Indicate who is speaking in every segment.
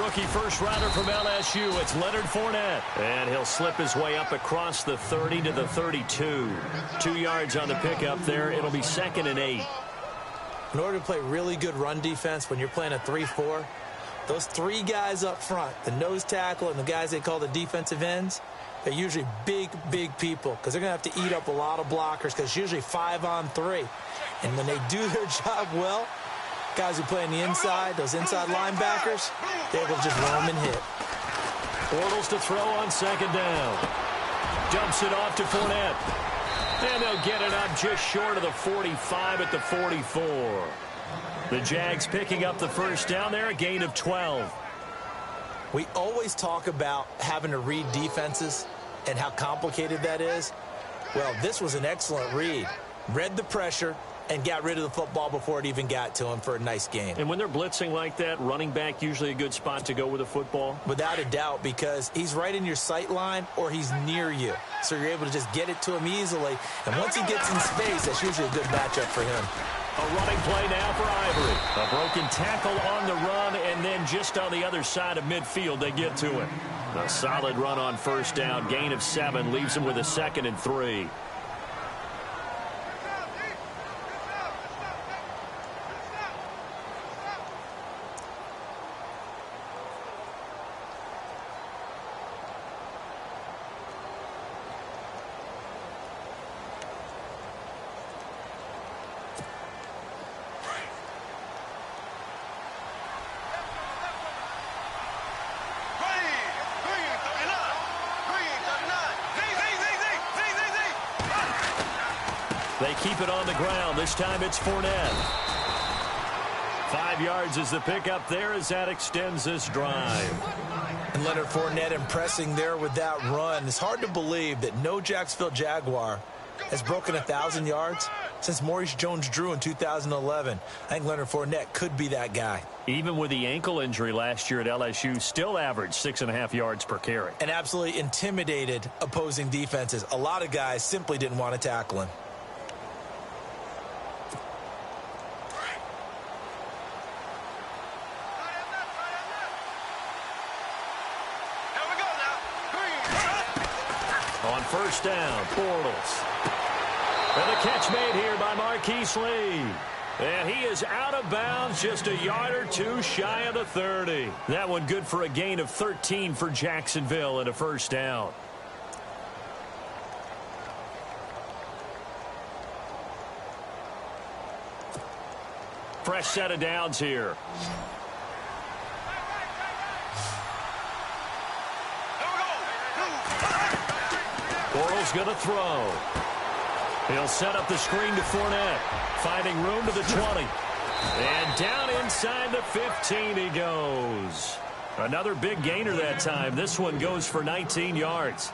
Speaker 1: rookie first-rounder from LSU. It's Leonard Fournette. And he'll slip his way up across the 30 to the 32. 2 yards on the pickup there. It'll be 2nd and 8.
Speaker 2: In order to play really good run defense when you're playing a 3-4, those 3 guys up front, the nose tackle and the guys they call the defensive ends, they're usually big, big people because they're going to have to eat up a lot of blockers because it's usually 5 on 3. And when they do their job well, guys who play on the inside, those inside linebackers, they're able to just roam and hit.
Speaker 1: Bortles to throw on 2nd down. Dumps it off to Fournette. And they'll get it up just short of the 45 at the 44. The Jags picking up the first down there, a gain of 12.
Speaker 2: We always talk about having to read defenses and how complicated that is. Well, this was an excellent read. Read the pressure and got rid of the football before it even got to him for a nice game.
Speaker 1: And when they're blitzing like that, running back usually a good spot to go with the football?
Speaker 2: Without a doubt, because he's right in your sight line or he's near you. So you're able to just get it to him easily. And once he gets in space, that's usually a good matchup for him.
Speaker 1: A running play now for Ivory. A broken tackle on the run, and then just on the other side of midfield, they get to it. A solid run on first down. Gain of 7 leaves him with a 2nd and 3. They keep it on the ground. This time it's Fournette. 5 yards is the pickup there as that extends this drive.
Speaker 2: And Leonard Fournette impressing there with that run. It's hard to believe that no Jacksonville Jaguar has broken 1,000 yards since Maurice Jones-Drew in 2011. I think Leonard Fournette could be that guy.
Speaker 1: Even with the ankle injury last year at LSU, still averaged 6.5 yards per carry.
Speaker 2: And absolutely intimidated opposing defenses. A lot of guys simply didn't want to tackle him.
Speaker 1: On first down, Bortles. And the catch made here by Marquise Lee. And he is out of bounds just a yard or two shy of the 30. That one good for a gain of 13 for Jacksonville and a first down. Fresh set of downs here. Bortles going to throw. He'll set up the screen to Fournette. Finding room to the 20. And down inside the 15 he goes. Another big gainer that time. This one goes for 19 yards.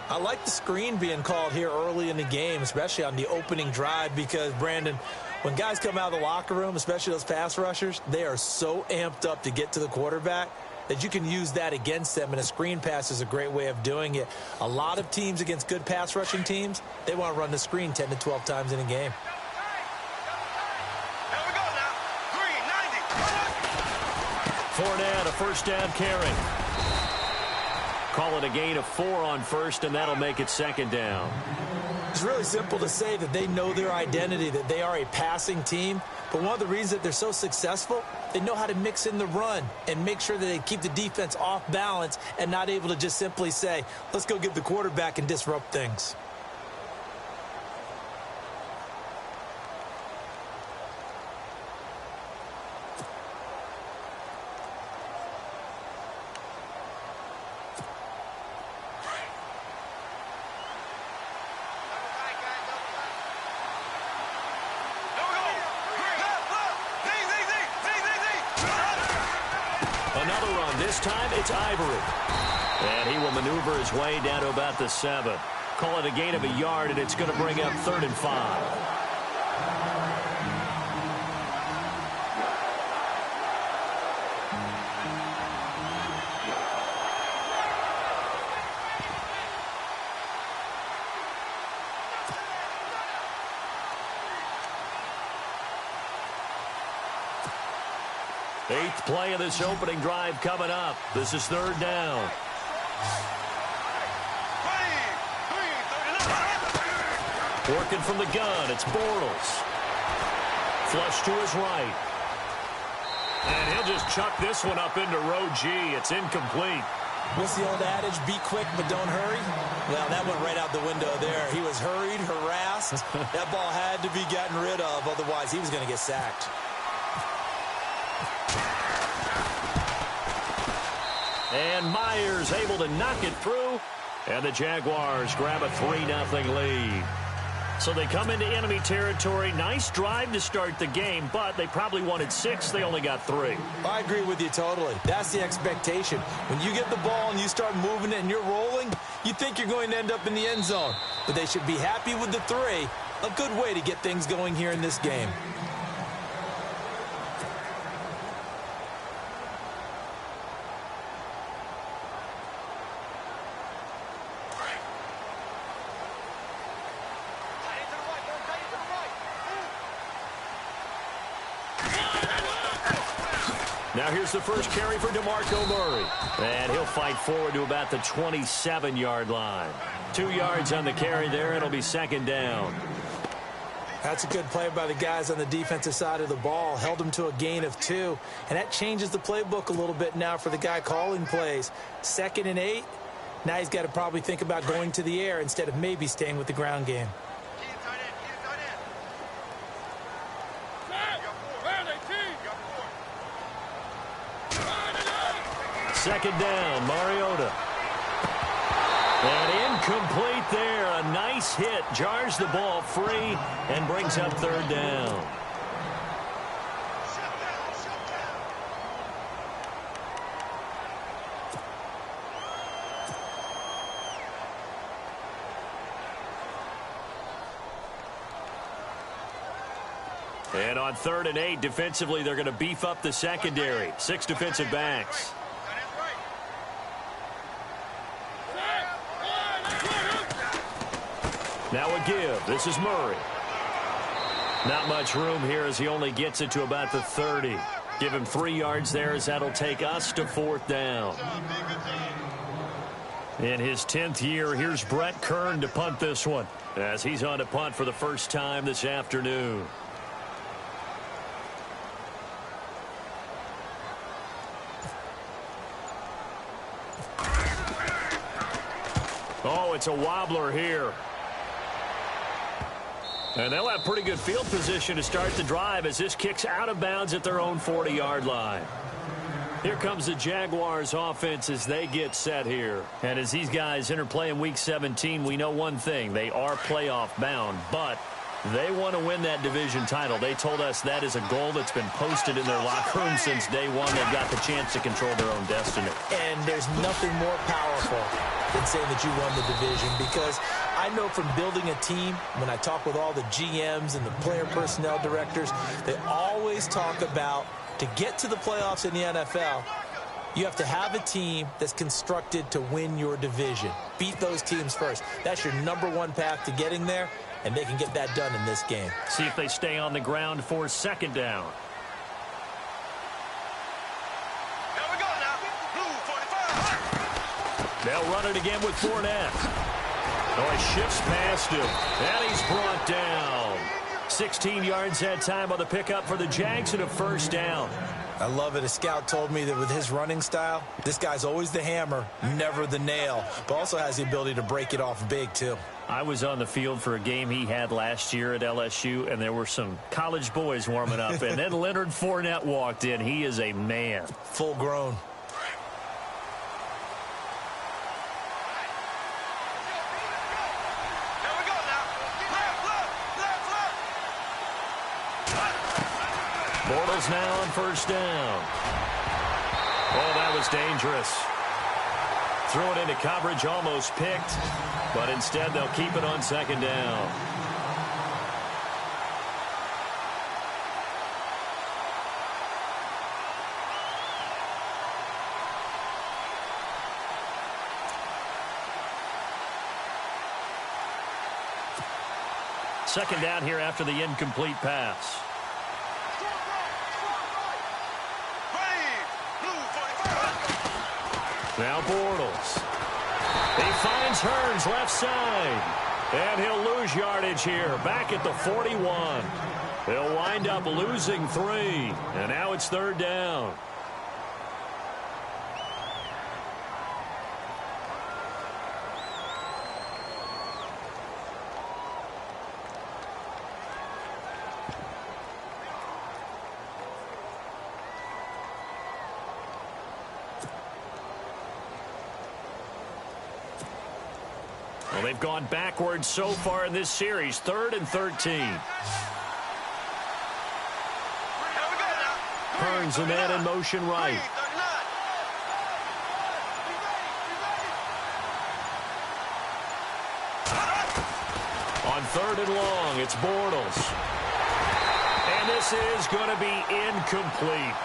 Speaker 2: I like the screen being called here early in the game, especially on the opening drive, because, Brandon, when guys come out of the locker room, especially those pass rushers, they are so amped up to get to the quarterback that you can use that against them, and a screen pass is a great way of doing it. A lot of teams against good pass rushing teams, they want to run the screen 10 to 12 times in a game.
Speaker 1: Fournette, a first down carry. Call it a gain of 4 on first, and that'll make it 2nd down.
Speaker 2: It's really simple to say that they know their identity, that they are a passing team. But one of the reasons that they're so successful, they know how to mix in the run and make sure that they keep the defense off balance and not able to just simply say, let's go get the quarterback and disrupt things.
Speaker 1: Another run. This time it's Ivory. And he will maneuver his way down to about the 7. Call it a gain of a yard, and it's going to bring up 3rd and 5. 8th play of this opening drive coming up. This is 3rd down. Working from the gun, it's Bortles. Flush to his right. And he'll just chuck this one up into row G. It's incomplete.
Speaker 2: What's the old adage? Be quick, but don't hurry? Well, that went right out the window there. He was hurried, harassed. That ball had to be gotten rid of, otherwise he was going to get sacked.
Speaker 1: And Myers able to knock it through. And the Jaguars grab a 3-0 lead. So they come into enemy territory. Nice drive to start the game, but they probably wanted 6. They only got 3.
Speaker 2: I agree with you totally. That's the expectation. When you get the ball and you start moving it and you're rolling, you think you're going to end up in the end zone. But they should be happy with the 3. A good way to get things going here in this game.
Speaker 1: Now here's the first carry for DeMarco Murray. And he'll fight forward to about the 27-yard line. 2 yards on the carry there. It'll be 2nd down.
Speaker 2: That's a good play by the guys on the defensive side of the ball. Held them to a gain of 2. And that changes the playbook a little bit now for the guy calling plays. 2nd and 8. Now he's got to probably think about going to the air instead of maybe staying with the ground game.
Speaker 1: 2nd down, Mariota. And incomplete there. A nice hit. Jars the ball free and brings up 3rd down. And on 3rd and 8, defensively, they're going to beef up the secondary. 6 defensive backs. Now a give. This is Murray. Not much room here as he only gets it to about the 30. Give him 3 yards there as that'll take us to 4th down. In his 10th year, here's Brett Kern to punt this one as he's on to punt for the first time this afternoon. Oh, it's a wobbler here. And they'll have pretty good field position to start the drive as this kicks out of bounds at their own 40-yard line. Here comes the Jaguars offense as they get set here. And as these guys interplay in Week 17, we know one thing. They are playoff bound, but they want to win that division title. They told us that is a goal that's been posted in their locker room since day one. They've got the chance to control their own destiny.
Speaker 2: And there's nothing more powerful than saying that you won the division, because I know from building a team, when I talk with all the GMs and the player personnel directors, they always talk about, to get to the playoffs in the NFL, you have to have a team that's constructed to win your division. Beat those teams first. That's your #1 path to getting there, and they can get that done in this game.
Speaker 1: See if they stay on the ground for 2nd down. They'll run it again with Fournette. Oh, he shifts past him. And he's brought down. 16 yards that time on the pickup for the Jags and a 1st down.
Speaker 2: I love it. A scout told me that with his running style, this guy's always the hammer, never the nail, but also has the ability to break it off big, too.
Speaker 1: I was on the field for a game he had last year at LSU, and there were some college boys warming up, and then Leonard Fournette walked in. He is a man.
Speaker 2: Full grown.
Speaker 1: Bortles now on 1st down. Oh, that was dangerous. Threw it into coverage, almost picked, but instead they'll keep it on 2nd down. Second down here after the incomplete pass. Now Bortles. He finds Hearns left side. And he'll lose yardage here, back at the 41. He'll wind up losing 3. And now it's 3rd down. Well, they've gone backwards so far in this series. 3rd and 13. Hearns a man in motion right. On 3rd and long, it's Bortles. And this is going to be incomplete.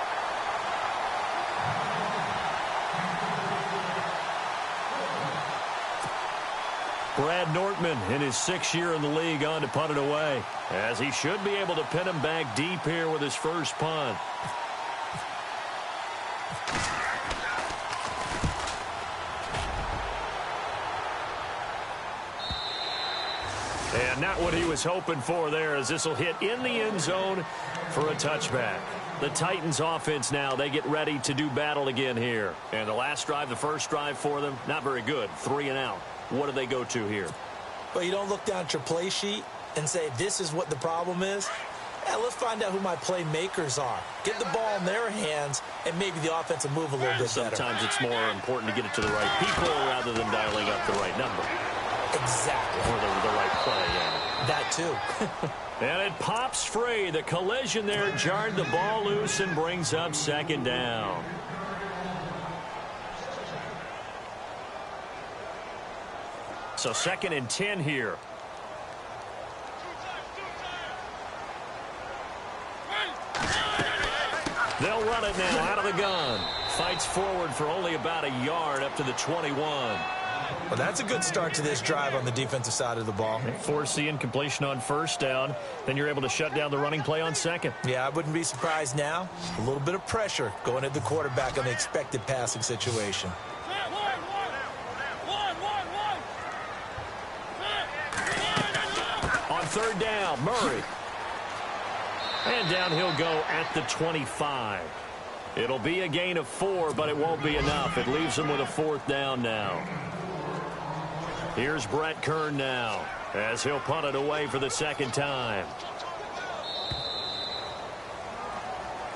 Speaker 1: Brad Nortman in his 6th year in the league on to punt it away, as he should be able to pin him back deep here with his first punt. And not what he was hoping for there, as this will hit in the end zone for a touchback. The Titans offense now, they get ready to do battle again here. And the last drive, the first drive for them, not very good. 3 and out. What do they go to here?
Speaker 2: Well, you don't look down at your play sheet and say, this is what the problem is. Let's find out who my playmakers are. Get the ball in their hands, and maybe the offense will move a little bit better.
Speaker 1: Sometimes it's more important to get it to the right people rather than dialing up the right number.
Speaker 2: Exactly.
Speaker 1: Or the right play, yeah.
Speaker 2: That too.
Speaker 1: And it pops free. The collision there jarred the ball loose and brings up 2nd down. So 2nd and 10 here. They'll run it now out of the gun. Fights forward for only about a yard up to the 21.
Speaker 2: Well, that's a good start to this drive on the defensive side of the ball.
Speaker 1: Force the incompletion on 1st down. Then you're able to shut down the running play on 2nd.
Speaker 2: Yeah, I wouldn't be surprised now. A little bit of pressure going at the quarterback on the expected passing situation.
Speaker 1: On 3rd down, Murray. And down he'll go at the 25. It'll be a gain of 4, but it won't be enough. It leaves him with a 4th down now. Here's Brett Kern now, as he'll punt it away for the 2nd time.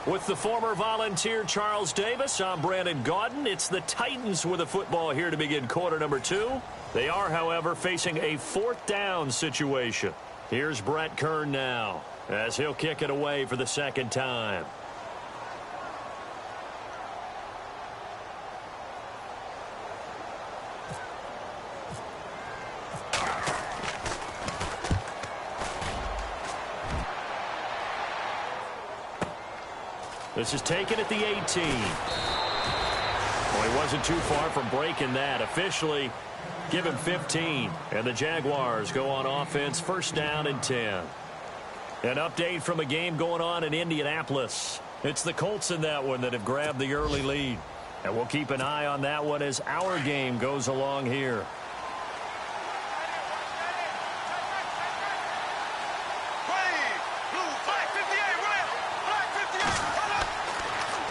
Speaker 1: With the former Volunteer Charles Davis, I'm Brandon Gaudin. It's the Titans with the football here to begin quarter number 2. They are, however, facing a 4th down situation. Here's Brett Kern now, as he'll kick it away for the 2nd time. This is taken at the 18. Well, he wasn't too far from breaking that. Officially, give him 15. And the Jaguars go on offense, 1st down and 10. An update from a game going on in Indianapolis. It's the Colts in that one that have grabbed the early lead. And we'll keep an eye on that one as our game goes along here.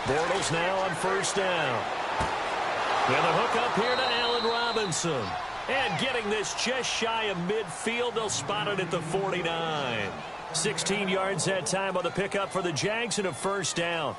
Speaker 1: Bortles now on 1st down. And the hook up here to Allen Robinson. And getting this just shy of midfield, they'll spot it at the 49. 16 yards that time on the pickup for the Jags and a 1st down.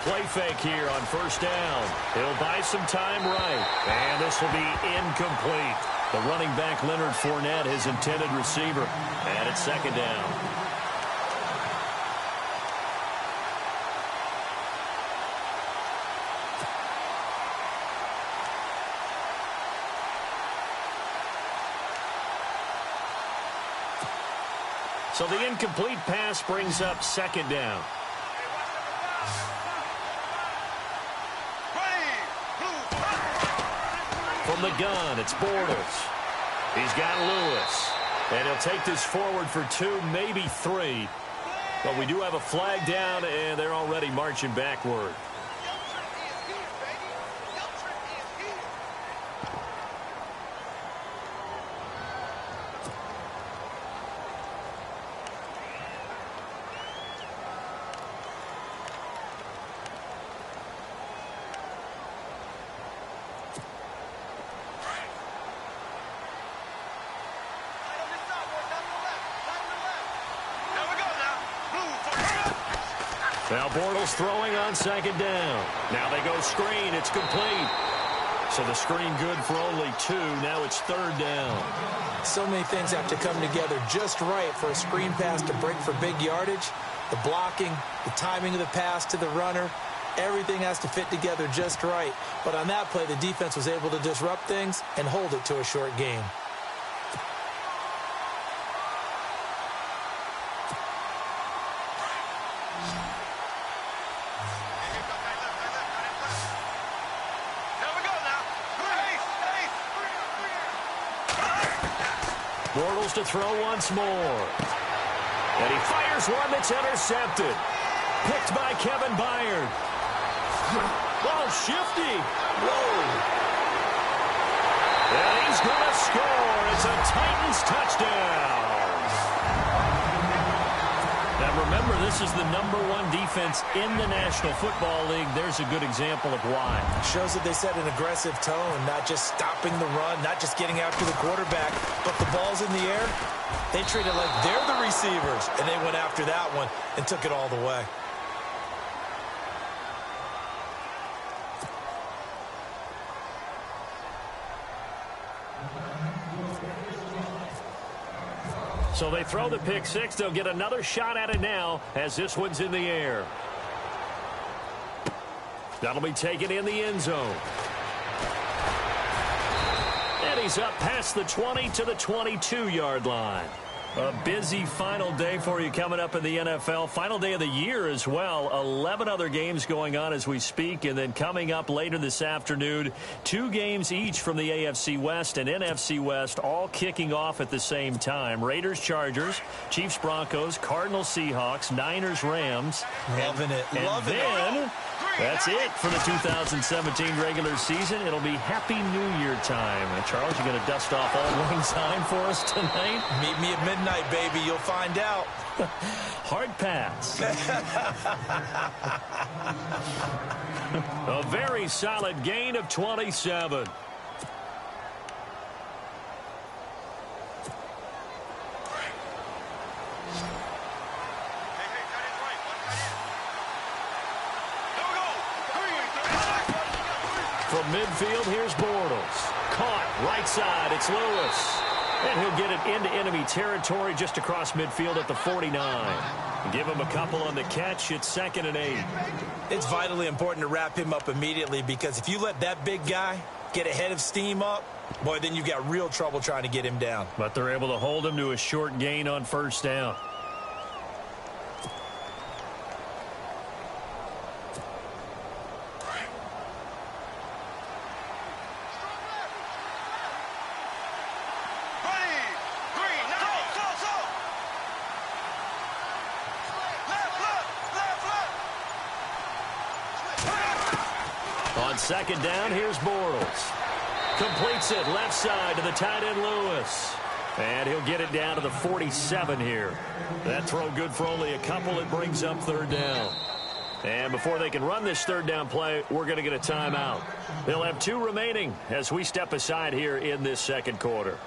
Speaker 1: Play fake here on 1st down. He'll buy some time right. And this will be incomplete. The running back Leonard Fournette, his intended receiver. And it's 2nd down. So the incomplete pass brings up second down. From the gun, it's Bortles. He's got Lewis. And he'll take this forward for 2, maybe 3. But we do have a flag down, and they're already marching backward. Now Bortles throwing on second down. Now they go screen. It's complete. So the screen good for only 2. Now it's third down.
Speaker 2: So many things have to come together just right for a screen pass to break for big yardage. The blocking, the timing of the pass to the runner, everything has to fit together just right. But on that play, the defense was able to disrupt things and hold it to a short gain.
Speaker 1: Bortles to throw once more. And he fires one that's intercepted. Picked by Kevin Byard. Oh, shifty. Whoa. And he's going to score. It's a Titans touchdown. Now, remember, this is the #1 defense in the National Football League. There's a good example of why.
Speaker 2: Shows that they set an aggressive tone, not just stopping the run, not just getting after the quarterback, but the ball's in the air. They treat it like they're the receivers, and they went after that one and took it all the way.
Speaker 1: So they throw the pick six. They'll get another shot at it now as this one's in the air. That'll be taken in the end zone. And he's up past the 20 to the 22-yard line. A busy final day for you coming up in the NFL. Final day of the year as well. 11 other games going on as we speak. And then coming up later this afternoon, 2 games each from the AFC West and NFC West, all kicking off at the same time. Raiders, Chargers, Chiefs, Broncos, Cardinals, Seahawks, Niners, Rams.
Speaker 2: Loving it.
Speaker 1: Loving it. That's it for the 2017 regular season. It'll be Happy New Year time. And Charles, you going to dust off Old Lang Syne for us tonight?
Speaker 2: Meet me at midnight, baby. You'll find out.
Speaker 1: Hard pass. A very solid gain of 27. From midfield, here's Bortles. Caught, right side, it's Lewis. And he'll get it into enemy territory just across midfield at the 49. Give him a couple on the catch. It's 2nd and 8.
Speaker 2: It's vitally important to wrap him up immediately, because if you let that big guy get ahead of steam up, boy, then you've got real trouble trying to get him down.
Speaker 1: But they're able to hold him to a short gain on first down. On 2nd down, here's Bortles. Completes it left side to the tight end Lewis. And he'll get it down to the 47 here. That throw good for only a couple. It brings up 3rd down. And before they can run this 3rd down play, we're going to get a timeout. They'll have 2 remaining as we step aside here in this 2nd quarter.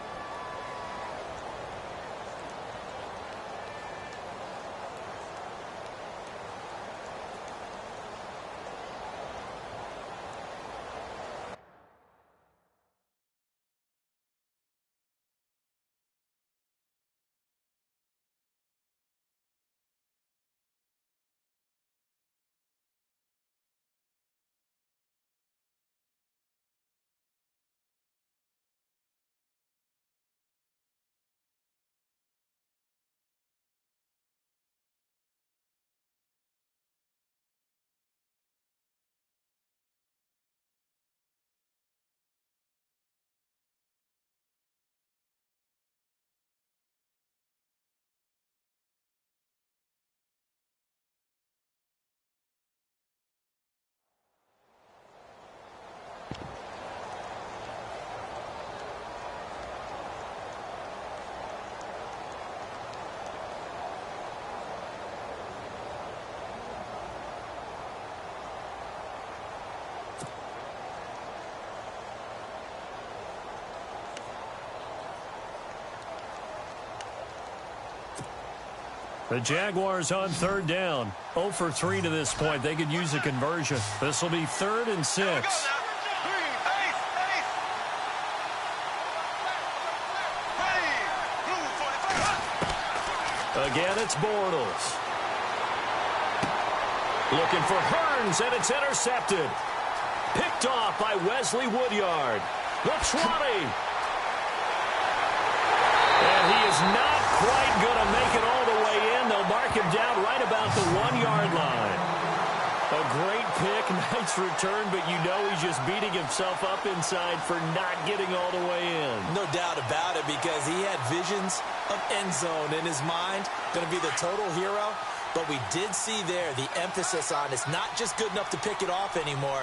Speaker 1: The Jaguars on third down. 0 for 3 to this point. They could use a conversion. This will be 3rd and 6. Again, it's Bortles. Looking for Hearns, and it's intercepted. Picked off by Wesley Woodyard. The 20. And he is not quite going to make it all the way in. They'll mark him down right about the 1-yard line. A great pick, nice return, but you know he's just beating himself up inside for not getting all the way in.
Speaker 2: No doubt about it, because he had visions of end zone in his mind. Going to be the total hero. But we did see there the emphasis on it's not just good enough to pick it off anymore.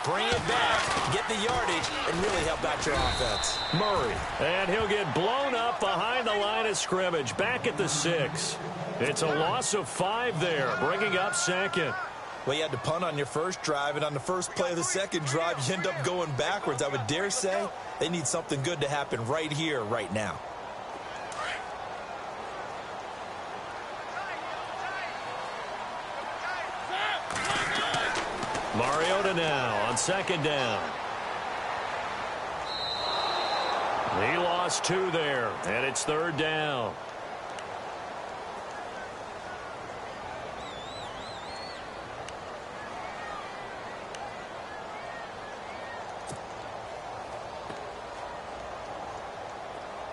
Speaker 2: Bring it back, get the yardage, and really help out your offense.
Speaker 1: Murray, and he'll get blown up behind the line of scrimmage, back at the 6. It's a loss of 5 there, bringing up 2nd.
Speaker 2: Well, you had to punt on your first drive, and on the first play of the second drive, you end up going backwards. I would dare say they need something good to happen right here, right now.
Speaker 1: Mariota now on 2nd down. He lost 2 there, and it's 3rd down.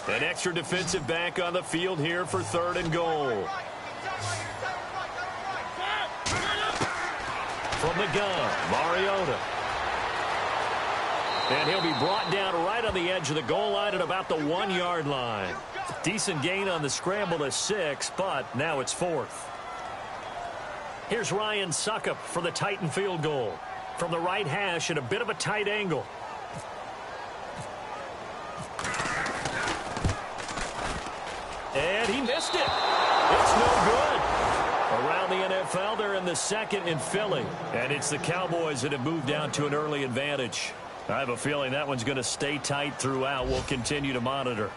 Speaker 1: An extra defensive back on the field here for 3rd and goal. From the gun, Mariota. And he'll be brought down right on the edge of the goal line at about the 1-yard line. Decent gain on the scramble to 6, but now it's 4th. Here's Ryan Suckup for the Titan field goal. From the right hash at a bit of a tight angle. And he missed it. It's no good. Around the NFL, they're in the 2nd in Philly. And it's the Cowboys that have moved down to an early advantage. I have a feeling that one's going to stay tight throughout. We'll continue to monitor.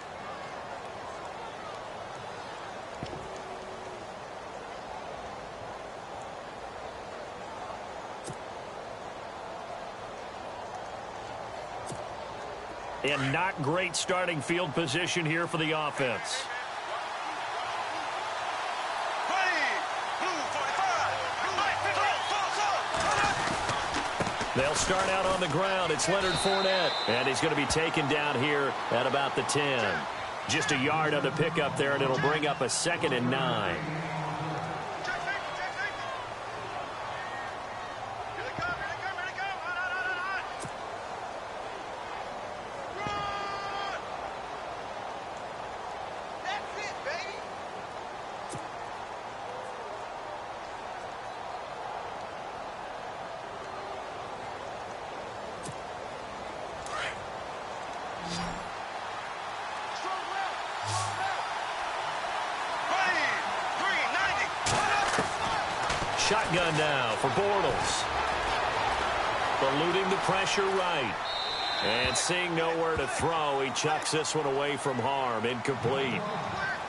Speaker 1: And not great starting field position here for the offense. They'll start out on the ground. It's Leonard Fournette. And he's going to be taken down here at about the 10. Just a yard on the pickup there, and it'll bring up a 2nd and 9. Shotgun now for Bortles. Eluding the pressure right. And seeing nowhere to throw, he chucks this one away from harm. Incomplete.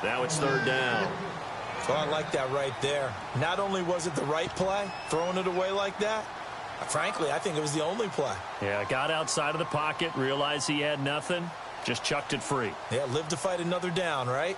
Speaker 1: Now it's 3rd down.
Speaker 2: Oh, I like that right there. Not only was it the right play, throwing it away like that, frankly, I think it was the only play.
Speaker 1: Yeah, got outside of the pocket, realized he had nothing, just chucked it free.
Speaker 2: Yeah, live to fight another down, right?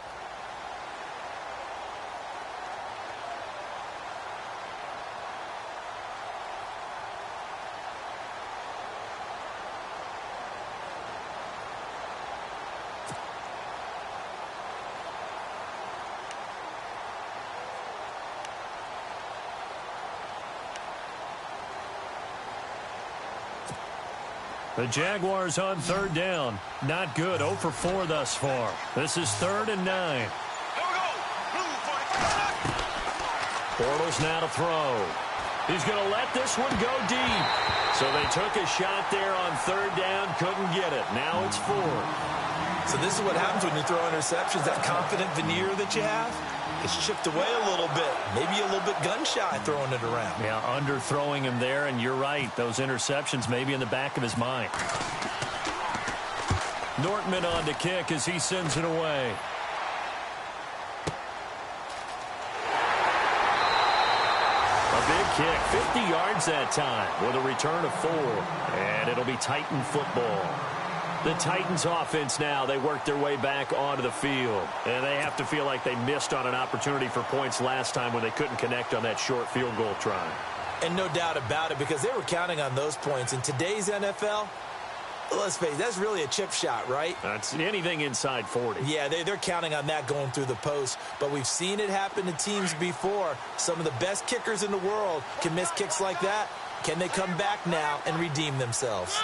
Speaker 1: The Jaguars on 3rd down. Not good. 0 for 4 thus far. This is 3rd and 9. Bortles now to throw. He's going to let this one go deep. So they took a shot there on 3rd down. Couldn't get it. Now it's 4th.
Speaker 2: So this is what happens when you throw interceptions. That confident veneer that you have gets chipped away a little bit. Maybe a little bit gun-shy throwing it around.
Speaker 1: Yeah, underthrowing him there, and you're right. Those interceptions may be in the back of his mind. Nortman on to kick as he sends it away. A big kick, 50 yards that time with a return of 4. And it'll be Titan football. The Titans offense now, they work their way back onto the field. And they have to feel like they missed on an opportunity for points last time when they couldn't connect on that short field goal try.
Speaker 2: And no doubt about it, because they were counting on those points. In today's NFL, let's face it, that's really a chip shot, right?
Speaker 1: That's anything inside 40.
Speaker 2: Yeah, they're counting on that going through the post. But we've seen it happen to teams before. Some of the best kickers in the world can miss kicks like that. Can they come back now and redeem themselves?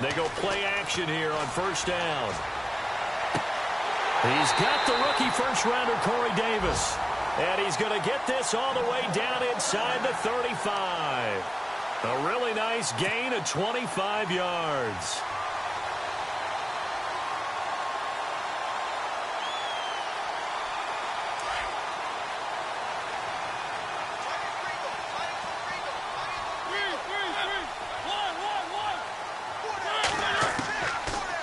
Speaker 1: They go play action here on first down. He's got the rookie first-rounder Corey Davis. And he's going to get this all the way down inside the 35. A really nice gain of 25 yards.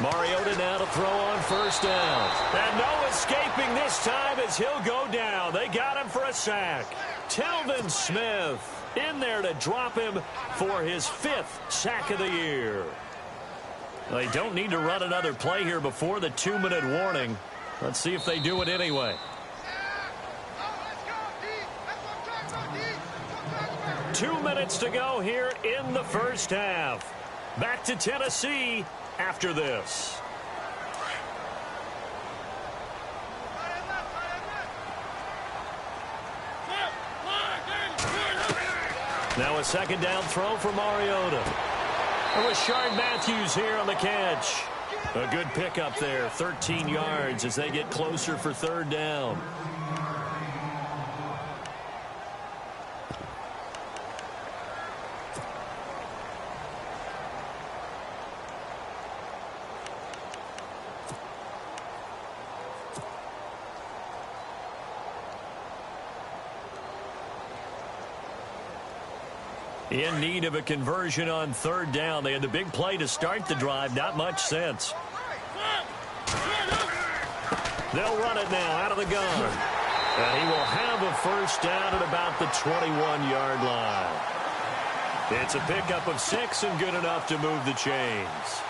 Speaker 1: Mariota now to throw on first down. And no escaping this time as he'll go down. They got him for a sack. Telvin Smith in there to drop him for his 5th sack of the year. They don't need to run another play here before the 2-minute warning. Let's see if they do it anyway. 2 minutes to go here in the first half. Back to Tennessee after this. Now a second down throw for Mariota. With Shard Matthews here on the catch. A good pickup there, 13 yards as they get closer for third down. In need of a conversion on third down. They had the big play to start the drive. Not much sense. They'll run it now out of the gun. And he will have a first down at about the 21-yard line. It's a pickup of 6 and good enough to move the chains.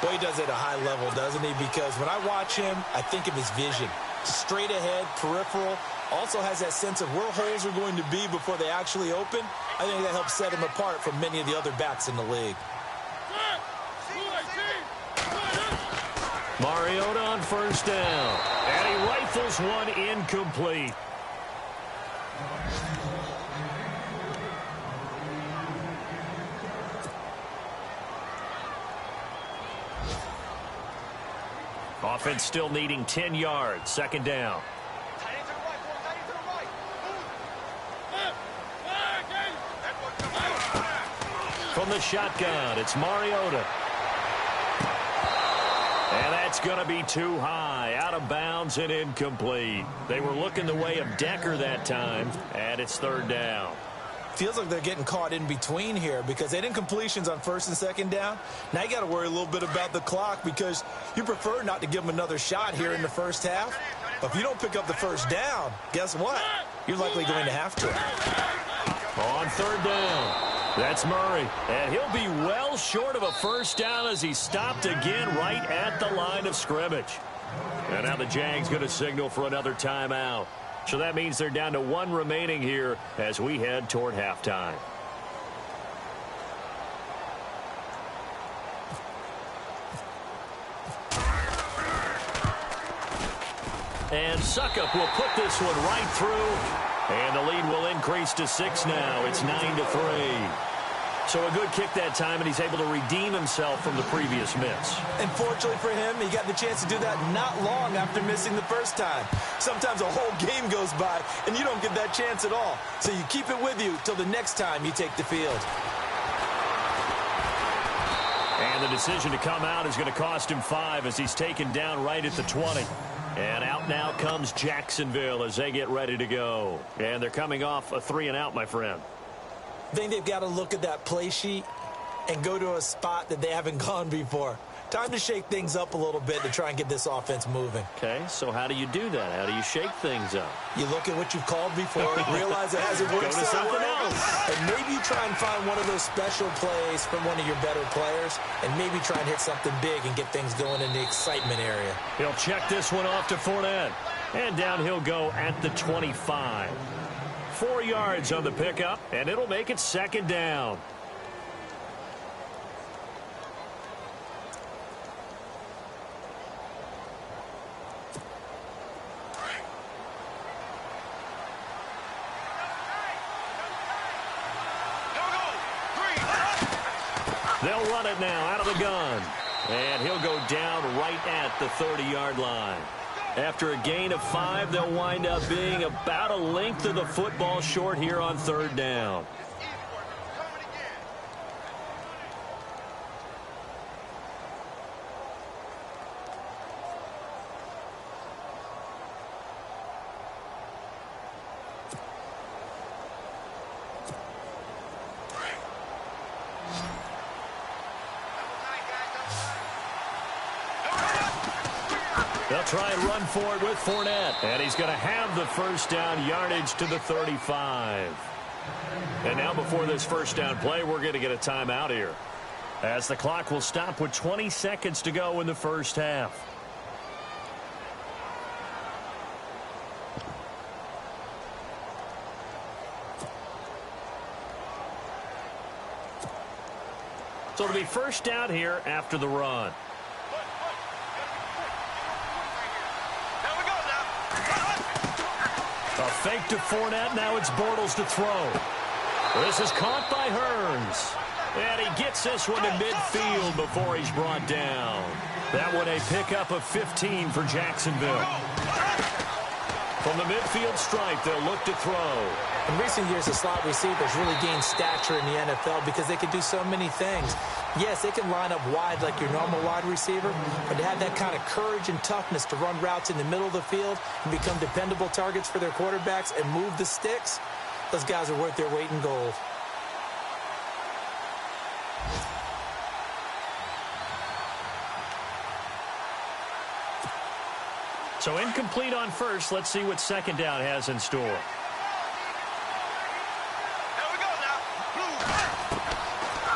Speaker 2: Boy, he does it at a high level, doesn't he? Because when I watch him, I think of his vision. Straight ahead, peripheral. Also has that sense of where holes are going to be before they actually open. I think that helps set him apart from many of the other backs in the league.
Speaker 1: Mariota on first down. And he rifles one incomplete. Offense still needing 10 yards. Second down. From the shotgun, it's Mariota. And that's going to be too high, out of bounds and incomplete. They were looking the way of Decker that time, and it's third down.
Speaker 2: Feels like they're getting caught in between here because they didn't completions on first and second down. Now you got to worry a little bit about the clock because you prefer not to give them another shot here in the first half. But if you don't pick up the first down, guess what? You're likely going to have to.
Speaker 1: On third down. That's Murray, and he'll be well short of a first down as he stopped again right at the line of scrimmage. And now the Jags going to signal for another timeout. So that means they're down to 1 remaining here as we head toward halftime. And Suckup will put this one right through. And the lead will increase to 6 now. It's 9-3. So a good kick that time, and he's able to redeem himself from the previous miss.
Speaker 2: And fortunately for him, he got the chance to do that not long after missing the first time. Sometimes a whole game goes by, and you don't get that chance at all. So you keep it with you till the next time you take the field.
Speaker 1: And the decision to come out is going to cost him 5 as he's taken down right at the 20. And out now comes Jacksonville as they get ready to go. And they're coming off a 3-and-out, my friend.
Speaker 2: I think they've got to look at that play sheet and go to a spot that they haven't gone before. Time to shake things up a little bit to try and get this offense moving.
Speaker 1: Okay, so how do you do that? How do you shake things up?
Speaker 2: You look at what you've called before, realize it hasn't worked
Speaker 1: Go to
Speaker 2: so
Speaker 1: something
Speaker 2: well,
Speaker 1: else.
Speaker 2: and maybe you try and find one of those special plays from one of your better players, and maybe try and hit something big and get things going in the excitement area.
Speaker 1: He'll check this one off to Fournette. And down he'll go at the 25. 4 yards on the pickup, and it'll make it second down. They'll run it now out of the gun. And he'll go down right at the 30-yard line. After a gain of 5, they'll wind up being about a length of the football short here on third down. They'll try and run for it with Fournette. And he's going to have the first down, yardage to the 35. And now before this first down play, we're going to get a timeout here, as the clock will stop with 20 seconds to go in the first half. So it'll be first down here after the run. A fake to Fournette. Now it's Bortles to throw. This is caught by Hearns. And he gets this one to midfield before he's brought down. That one a pickup of 15 for Jacksonville. From the midfield stripe, they'll look to throw.
Speaker 2: In recent years, the slot receivers really gained stature in the NFL because they can do so many things. Yes, they can line up wide like your normal wide receiver, but to have that kind of courage and toughness to run routes in the middle of the field and become dependable targets for their quarterbacks and move the sticks, those guys are worth their weight in gold.
Speaker 1: So incomplete on first. Let's see what second down has in store.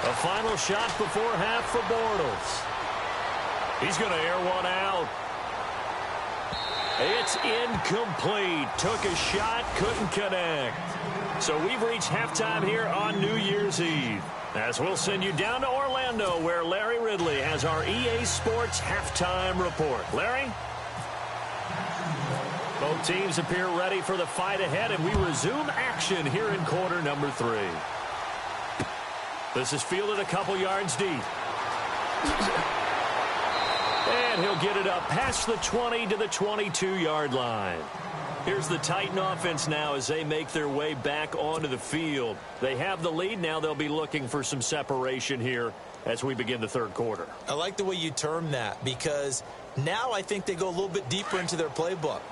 Speaker 1: A final shot before half for Bortles. He's going to air one out. It's incomplete. Took a shot, couldn't connect. So we've reached halftime here on New Year's Eve, as we'll send you down to Orlando, where Larry Ridley has our EA Sports halftime report. Larry? Both teams appear ready for the fight ahead, and we resume action here in quarter number 3. This is fielded a couple yards deep. And he'll get it up past the 20 to the 22-yard line. Here's the Titan offense now as they make their way back onto the field. They have the lead. Now they'll be looking for some separation here as we begin the third quarter.
Speaker 2: I like the way you term that, because now I think they go a little bit deeper into their playbook.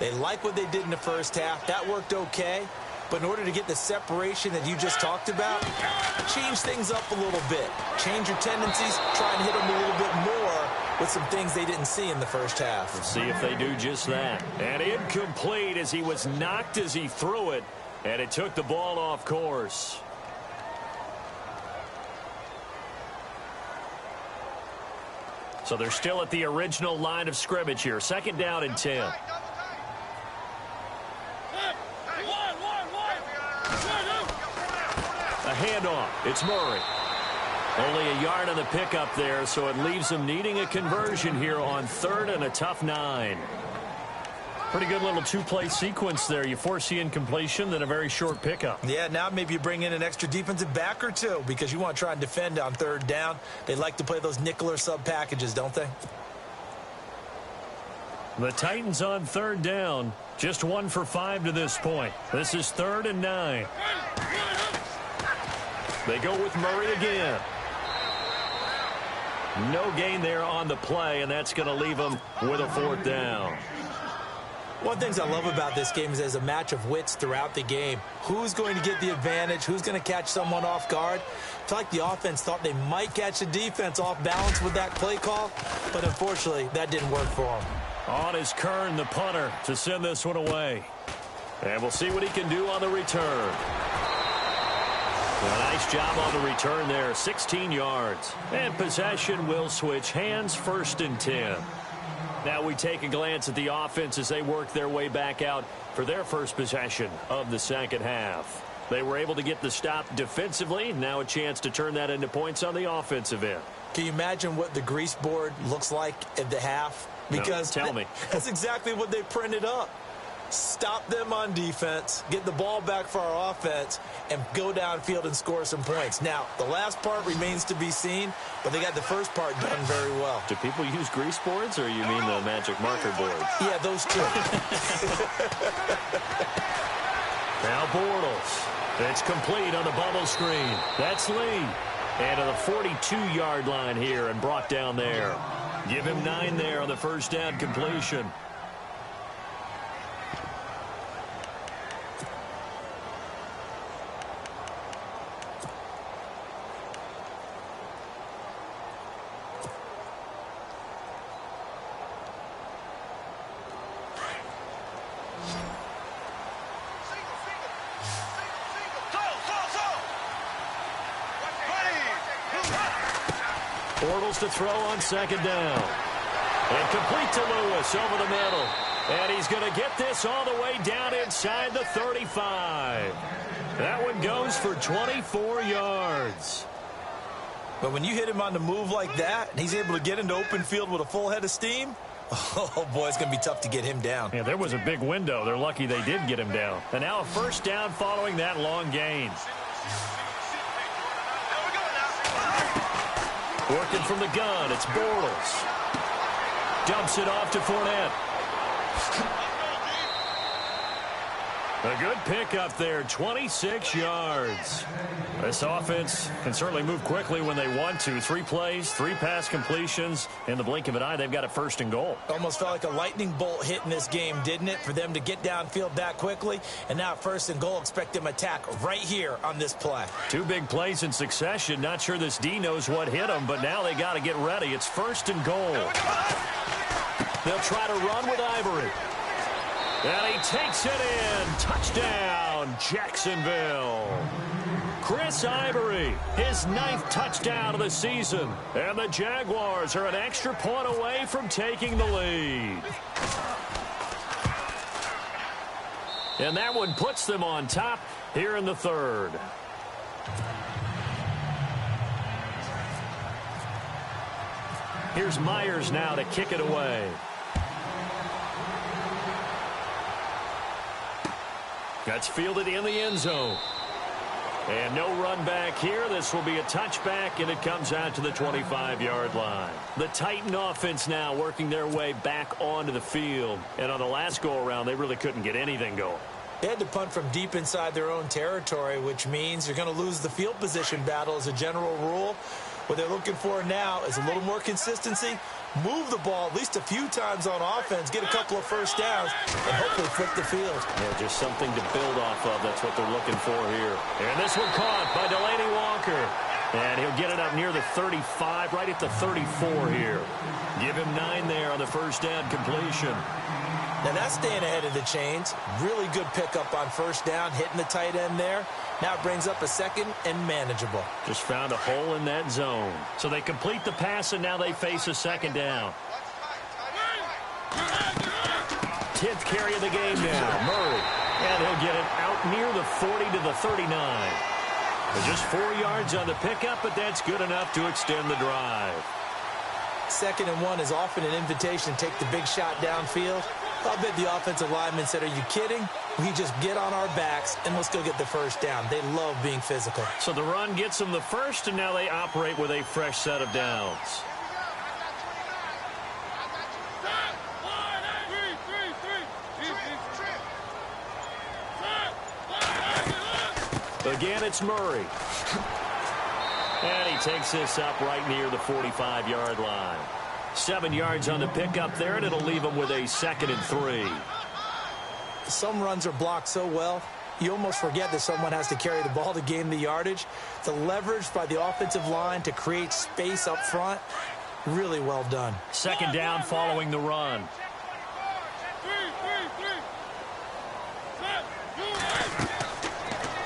Speaker 2: They like what they did in the first half. That worked okay. But in order to get the separation that you just talked about, change things up a little bit. Change your tendencies. Try and hit them a little bit more with some things they didn't see in the first half.
Speaker 1: Let's see if they do just that. And incomplete as he was knocked as he threw it. And it took the ball off course. So they're still at the original line of scrimmage here. Second down and 10. A handoff. It's Murray. Only a yard on the pickup there, so it leaves them needing a conversion here on third and a tough 9. Pretty good little two-play sequence there. You force the incompletion, then a very short pickup.
Speaker 2: Yeah, now maybe you bring in an extra defensive back or two because you want to try and defend on third down. They like to play those nickel or sub packages, don't they?
Speaker 1: The Titans on third down. Just 1 for 5 to this point. This is 3rd and 9. They go with Murray again. No gain there on the play, and that's going to leave them with a 4th down.
Speaker 2: One of the things I love about this game is there's a match of wits throughout the game. Who's going to get the advantage? Who's going to catch someone off guard? I feel like the offense thought they might catch the defense off balance with that play call, but unfortunately, that didn't work for them.
Speaker 1: On is Kern, the punter, to send this one away. And we'll see what he can do on the return. A nice job on the return there, 16 yards. And possession will switch hands, 1st and 10. Now we take a glance at the offense as they work their way back out for their first possession of the second half. They were able to get the stop defensively. Now a chance to turn that into points on the offensive end.
Speaker 2: Can you imagine what the grease board looks like at the half? Because
Speaker 1: no, tell me.
Speaker 2: That's exactly what they printed up. Stop them on defense, get the ball back for our offense, and go downfield and score some points. Now, the last part remains to be seen, but they got the first part done very well.
Speaker 1: Do people use grease boards, or you mean the magic marker boards?
Speaker 2: Yeah, those two.
Speaker 1: Now Bortles. It's complete on the bubble screen. That's Lee. And to the 42-yard line here and brought down there. Give him 9 there on the first down completion. Bortles to throw on second down. And complete to Lewis over the middle. And he's going to get this all the way down inside the 35. That one goes for 24 yards.
Speaker 2: But when you hit him on the move like that, and he's able to get into open field with a full head of steam, oh, boy, it's going to be tough to get him down.
Speaker 1: Yeah, there was a big window. They're lucky they did get him down. And now a first down following that long gain. Working from the gun, it's Bortles. Dumps it off to Fournette. A good pickup there, 26 yards. This offense can certainly move quickly when they want to. 3 plays, 3 pass completions. In the blink of an eye, they've got a 1st and goal.
Speaker 2: Almost felt like a lightning bolt hit in this game, didn't it? For them to get downfield that quickly. And now 1st and goal, expect them to attack right here on this play.
Speaker 1: 2 big plays in succession. Not sure this D knows what hit them, but now they got to get ready. It's 1st and goal. They'll try to run with Ivory. And he takes it in. Touchdown, Jacksonville. Chris Ivory, his 9th touchdown of the season. And the Jaguars are an extra point away from taking the lead. And that one puts them on top here in the 3rd. Here's Myers now to kick it away. That's fielded in the end zone. And no run back here. This will be a touchback, and it comes out to the 25-yard line. The Titan offense now working their way back onto the field. And on the last go-around, they really couldn't get anything going.
Speaker 2: They had to punt from deep inside their own territory, which means you're going to lose the field position battle as a general rule. What they're looking for now is a little more consistency, move the ball at least a few times on offense, get a couple of first downs, and hopefully flip the field.
Speaker 1: Yeah, just something to build off of. That's what they're looking for here. And this one caught by Delaney Walker. And he'll get it up near the 35, right at the 34 here. Give him 9 there on the first down completion.
Speaker 2: Now that's staying ahead of the chains. Really good pickup on first down, hitting the tight end there. Now it brings up a 2nd and manageable.
Speaker 1: Just found a hole in that zone. So they complete the pass, and now they face a 2nd down. 10th carry of the game now, Murray. And he'll get it out near the 40 to the 39. Just 4 yards on the pickup, but that's good enough to extend the drive.
Speaker 2: 2nd and 1 is often an invitation to take the big shot downfield. I'll bet the offensive lineman said, are you kidding? We just get on our backs and let's go get the first down. They love being physical.
Speaker 1: So the run gets them the first, and now they operate with a fresh set of downs. Again, it's Murray. And he takes this up right near the 45-yard line. 7 yards on the pickup there, and it'll leave him with a 2nd and 3.
Speaker 2: Some runs are blocked so well, you almost forget that someone has to carry the ball to gain the yardage. The leverage by the offensive line to create space up front, really well done.
Speaker 1: Second down following the run.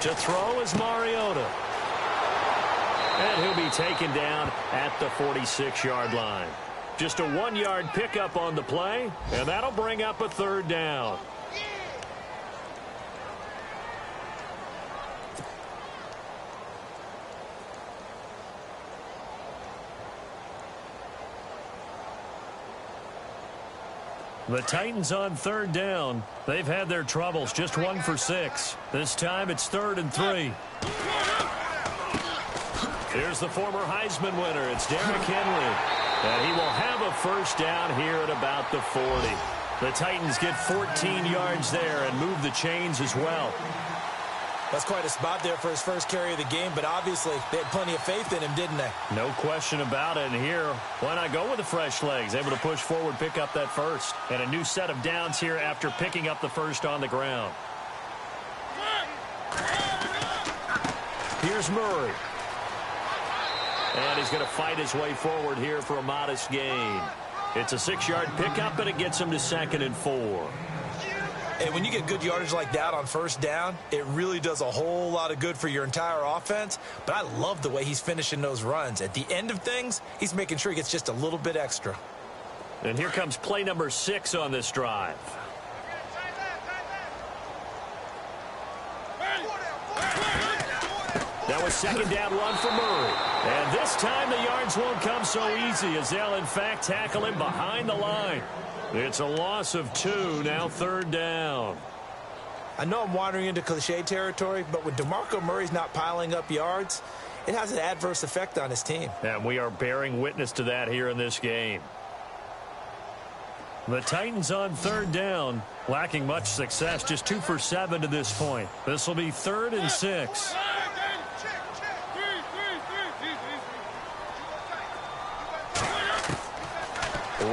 Speaker 1: To throw is Mariota. And he'll be taken down at the 46-yard line. Just a 1-yard pickup on the play, and that'll bring up a third down. The Titans on third down. They've had their troubles, just 1 for 6. This time it's 3rd and 3. Here's the former Heisman winner. It's Derrick Henry. And he will have a first down here at about the 40. The Titans get 14 yards there and move the chains as well.
Speaker 2: That's quite a spot there for his first carry of the game, but obviously they had plenty of faith in him, didn't they?
Speaker 1: No question about it. And here, why not go with the fresh legs? Able to push forward, pick up that first. And a new set of downs here after picking up the first on the ground. Here's Murray. And he's going to fight his way forward here for a modest gain. It's a 6-yard pickup, and it gets him to 2nd and 4.
Speaker 2: And when you get good yardage like that on first down, it really does a whole lot of good for your entire offense. But I love the way he's finishing those runs. At the end of things, he's making sure he gets just a little bit extra.
Speaker 1: And here comes play number 6 on this drive. That was second down run for Murray. And this time the yards won't come so easy as they'll, in fact, tackle him behind the line. It's a loss of 2, now 3rd down.
Speaker 2: I know I'm wandering into cliche territory, but when DeMarco Murray's not piling up yards, it has an adverse effect on his team.
Speaker 1: And we are bearing witness to that here in this game. The Titans on 3rd down, lacking much success, just 2 for 7 to this point. This will be 3rd and 6.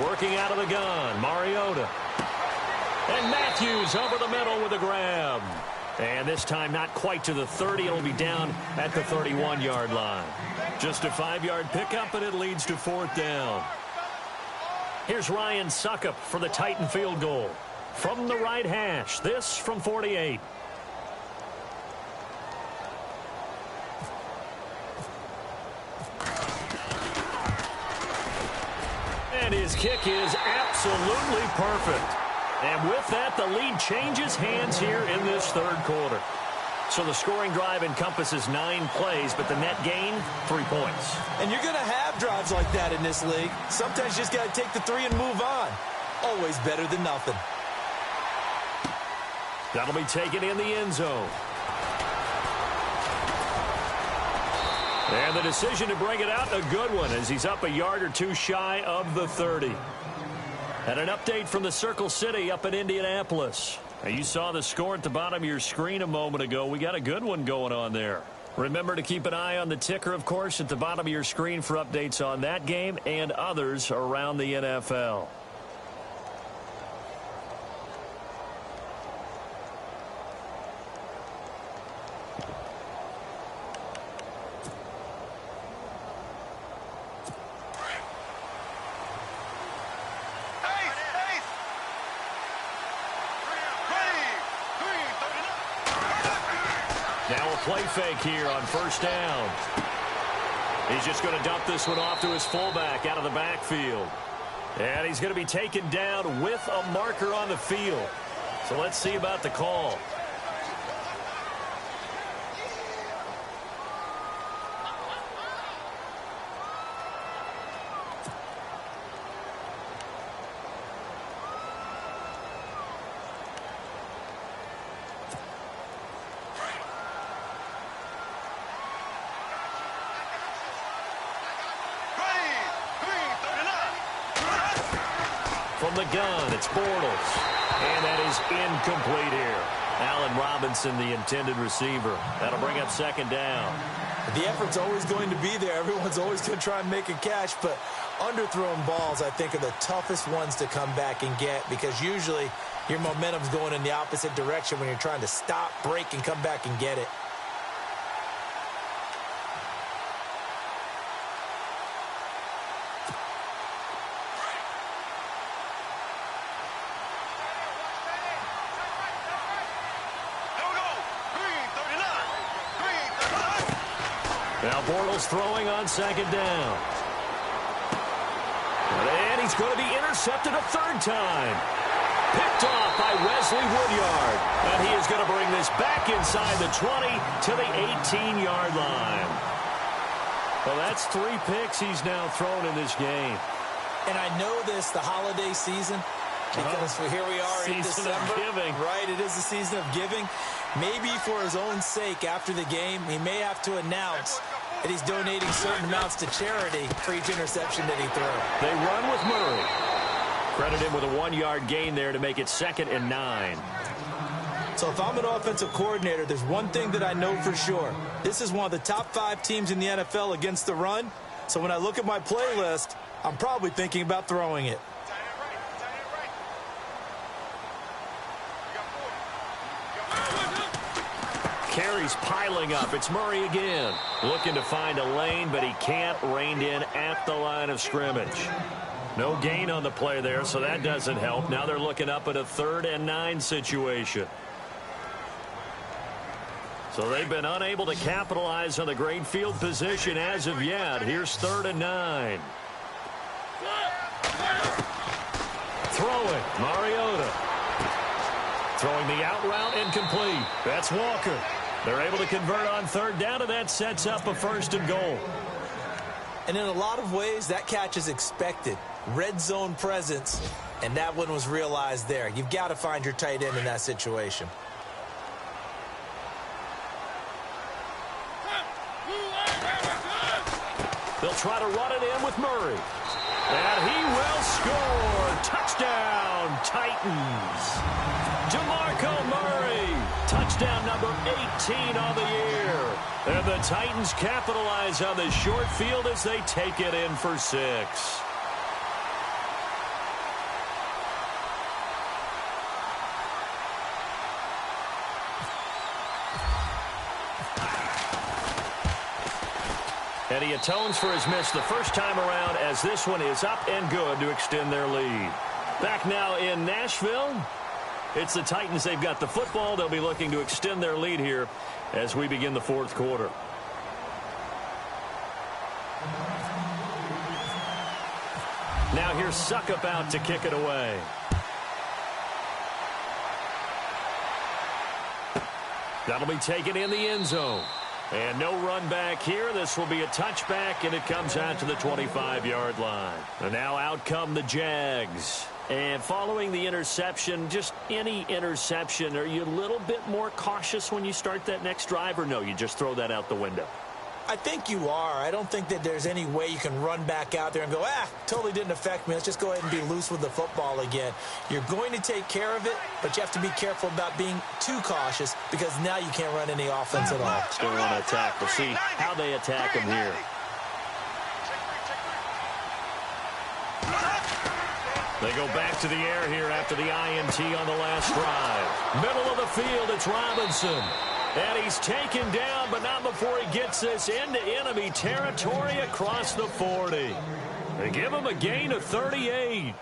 Speaker 1: Working out of the gun, Mariota. And Matthews over the middle with a grab. And this time not quite to the 30. It'll be down at the 31-yard line. Just a 5-yard pickup, and it leads to 4th down. Here's Ryan Suckup for the Titan field goal. From the right hash, this from 48. And his kick is absolutely perfect. And with that, the lead changes hands here in this 3rd quarter. So the scoring drive encompasses 9 plays, but the net gain, 3 points.
Speaker 2: And you're going to have drives like that in this league. Sometimes you just got to take the 3 and move on. Always better than nothing.
Speaker 1: That'll be taken in the end zone. And the decision to bring it out, a good one, as he's up a yard or 2 shy of the 30. And an update from the Circle City up in Indianapolis. Now, you saw the score at the bottom of your screen a moment ago. We got a good one going on there. Remember to keep an eye on the ticker, of course, at the bottom of your screen for updates on that game and others around the NFL. Now a play fake here on first down. He's just going to dump this one off to his fullback out of the backfield. And he's going to be taken down with a marker on the field. So let's see about the call. From the gun, it's Bortles. And that is incomplete here. Allen Robinson, the intended receiver. That'll bring up second down.
Speaker 2: The effort's always going to be there. Everyone's always going to try and make a catch, but underthrown balls, I think, are the toughest ones to come back and get because usually your momentum's going in the opposite direction when you're trying to stop, break, and come back and get it.
Speaker 1: Now Bortles throwing on second down. And he's going to be intercepted a third time. Picked off by Wesley Woodyard. And he is going to bring this back inside the 20 to the 18-yard line. Well, that's 3 picks he's now thrown in this game.
Speaker 2: And I know this, the holiday season, because here we are in December.
Speaker 1: Season of giving.
Speaker 2: Right, it is the season of giving. Maybe for his own sake after the game, he may have to announce that he's donating certain amounts to charity for each interception that he throws.
Speaker 1: They run with Murray. Credit him with a 1-yard gain there to make it 2nd and 9.
Speaker 2: So if I'm an offensive coordinator, there's one thing that I know for sure. This is one of the top 5 teams in the NFL against the run. So when I look at my playlist, I'm probably thinking about throwing it.
Speaker 1: Carries piling up. It's Murray again. Looking to find a lane, but he can't. Reined in at the line of scrimmage. No gain on the play there, so that doesn't help. Now they're looking up at a 3rd and 9 situation. So they've been unable to capitalize on the great field position as of yet. Here's 3rd and 9. Throwing, Mariota. Throwing the out route incomplete. That's Walker. They're able to convert on 3rd down, and that sets up a 1st and goal.
Speaker 2: And in a lot of ways, that catch is expected. Red zone presence, and that one was realized there. You've got to find your tight end in that situation.
Speaker 1: They'll try to run it in with Murray. And he will score. Touchdown, Titans. DeMarco Murray. Touchdown number 18 on the year. And the Titans capitalize on the short field as they take it in for 6. And he atones for his miss the first time around as this one is up and good to extend their lead. Back now in Nashville. It's the Titans. They've got the football. They'll be looking to extend their lead here as we begin the 4th quarter. Now here's Suckup out to kick it away. That'll be taken in the end zone. And no run back here. This will be a touchback, and it comes out to the 25-yard line. And now out come the Jags. And following the interception, just any interception, are you a little bit more cautious when you start that next drive, or no, you just throw that out the window?
Speaker 2: I think you are. I don't think that there's any way you can run back out there and go, totally didn't affect me. Let's just go ahead and be loose with the football again. You're going to take care of it, but you have to be careful about being too cautious because now you can't run any offense at all.
Speaker 1: Still want to attack. We'll see how they attack him here. They go back to the air here after the INT on the last drive. Middle of the field, it's Robinson. And he's taken down, but not before he gets this into enemy territory across the 40. They give him a gain of 38.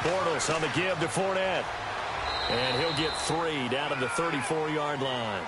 Speaker 1: Bortles on the give to Fournette. And he'll get 3 down to the 34-yard line.